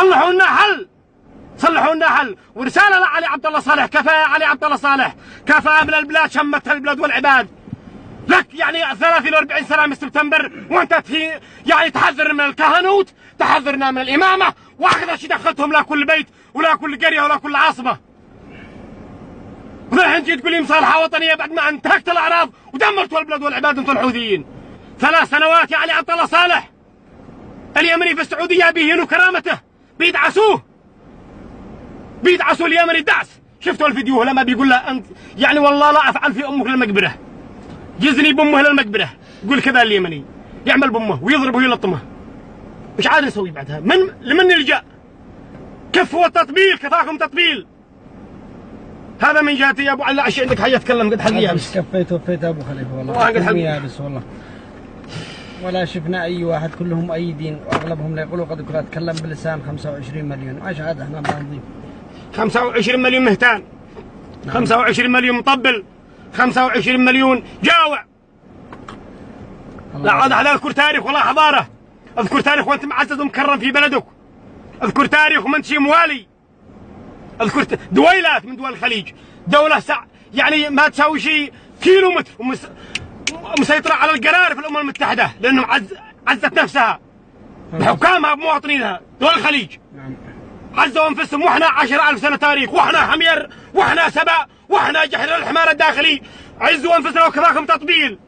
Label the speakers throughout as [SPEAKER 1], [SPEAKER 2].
[SPEAKER 1] صلحوا لنا حل، صلحوا لنا حل. ورساله لعلي عبد الله صالح، كفى يا علي عبد الله صالح، كفى من البلاد شمتها البلاد والعباد. لك يعني 30 و40 سنه من سبتمبر وانت يعني تحذر من الكهنوت، تحذرنا من الامامه، واخذ شي دخلتهم لا كل بيت ولا كل قريه ولا كل عاصمه. والحين تجي تقول لي مصالحه وطنيه بعد ما انتهكت الاعراض ودمرتوا البلاد والعباد انتم الحوثيين. 3 سنوات يا علي عبد الله صالح. اليمني في السعوديه بيهينوا كرامته، بيدعسوه، بيدعسوا اليمني دعس. شفتوا الفيديو لما بيقول له انت يعني والله لا افعل في امك للمقبره، جزني بامه للمقبره، يقول كذا اليمني، يعمل بامه ويضربه ويلطمه. ايش عاد نسوي بعدها؟ لمن نلجا؟ كفوا التطبيل، كفاكم تطبيل. هذا من جهتي يا ابو علي. اشي عندك حاجه اتكلم؟ قد حلقي يابس.
[SPEAKER 2] كفيت وفيت ابو خليفه والله.
[SPEAKER 1] قد حلقي
[SPEAKER 2] يابس والله. ولا شفنا اي واحد، كلهم مؤيدين واغلبهم لا يقولوا قد كنت اتكلم بلسان 25 مليون. ايش عاد احنا بنضيف؟
[SPEAKER 1] 25 مليون مهتان، 25 مليون مطبل، 25 مليون جاوع. لا عاد على اذكر تاريخ ولا حضاره، اذكر تاريخ وانت معزز ومكرم في بلدك، اذكر تاريخ وما انت شي موالي، اذكر دويلات من دول الخليج، دوله يعني ما تساوي شيء كيلومتر مسيطره على القرار في الامم المتحده، لانه عزت نفسها بحكامها بمواطنينها. دول الخليج عزوا انفسهم، واحنا 10,000 سنه تاريخ، واحنا حمير، واحنا سبأ، واحنا جحر الحمار الداخلي. عزوا انفسنا وكفاكم تطبيل.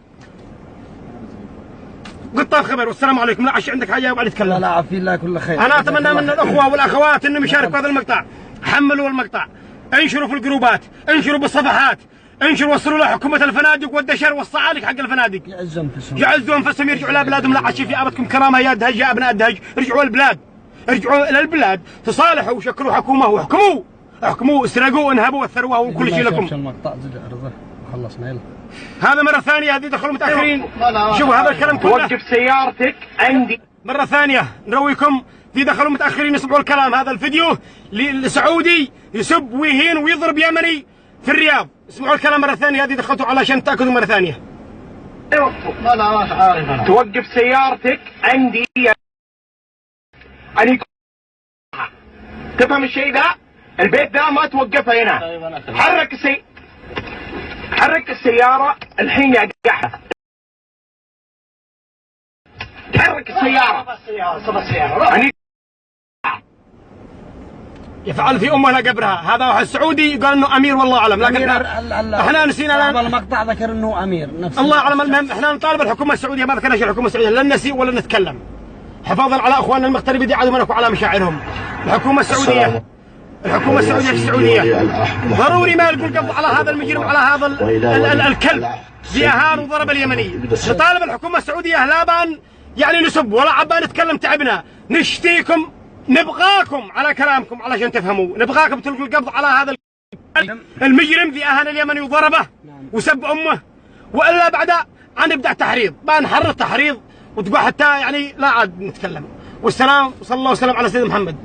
[SPEAKER 1] قطة خبر. والسلام عليكم. لا عشان عندك حاجه وبعد تتكلم.
[SPEAKER 2] لا عافي الله كل خير.
[SPEAKER 1] انا اتمنى من الاخوه والاخوات انهم يشاركوا هذا المقطع، حملوا المقطع، انشروا في الجروبات، انشروا بالصفحات، انشروا، وصلوا لحكومه الفنادق والدشر والصعالق حق الفنادق.
[SPEAKER 2] يعزوا انفسهم،
[SPEAKER 1] يعزوا انفسهم، يرجعوا لبلادهم. لا عشي في ابدكم كرامه يا دهج يا ابناء الدهج، رجعوا البلاد، رجعوا الى البلاد، تصالحوا وشكلوا حكومه واحكموا، احكموا، اسرقوا وانهبوا وثروه وكل شيء لكم.
[SPEAKER 2] المقطع زد عرضه وخلصنا. يلا
[SPEAKER 1] هذا مره ثانيه، هذه دخلوا متاخرين. شوفوا هذا الكلام كله.
[SPEAKER 3] وقف سيارتك عندي.
[SPEAKER 1] مره ثانيه نرويكم، في دخلوا متاخرين اسمعوا الكلام. هذا الفيديو لسعودي يسب ويهين ويضرب يمني في الرياض. اسمعوا الكلام مره ثانيه، هذه دخلتوا علشان تاكدوا مره ثانيه.
[SPEAKER 3] لا ما عارف انا. توقف سيارتك عندي يعني تفهم الشيء ذا؟ البيت ذا ما توقفها هنا. حرك السيارة الحين يا قحة. تحرك السيارة. يعني
[SPEAKER 1] يفعل في امه لا قبرها. هذا واحد سعودي قال انه امير والله اعلم، لكن احنا نسينا.
[SPEAKER 2] هذا المقطع ذكر انه امير نفس
[SPEAKER 1] الله اعلم. المهم احنا نطالب الحكومه السعوديه، ما ذكرناش الحكومه السعوديه، لن نسيء ولا نتكلم حفاظا على اخواننا المغتربين يعادوا منك وعلى مشاعرهم. الحكومه السعوديه، الحكومه السعوديه في السعوديه ضروري ما يلقوا القبض على هذا المجرم، على هذا الكلب اللي اهان وضرب اليمني. نطالب الحكومه السعوديه لا بان يعني نسب ولا عبان نتكلم، تعبنا، نشتيكم، نبغاكم على كلامكم علشان تفهموا، نبغاكم تلقوا القبض على هذا المجرم ذي اهان اليمني وضربه وسب امه، والا بعدها نبدا تحريض، بنحرض تحريض وتقول حتى يعني لا عاد نتكلم. والسلام، صلى الله وسلم على سيدنا محمد.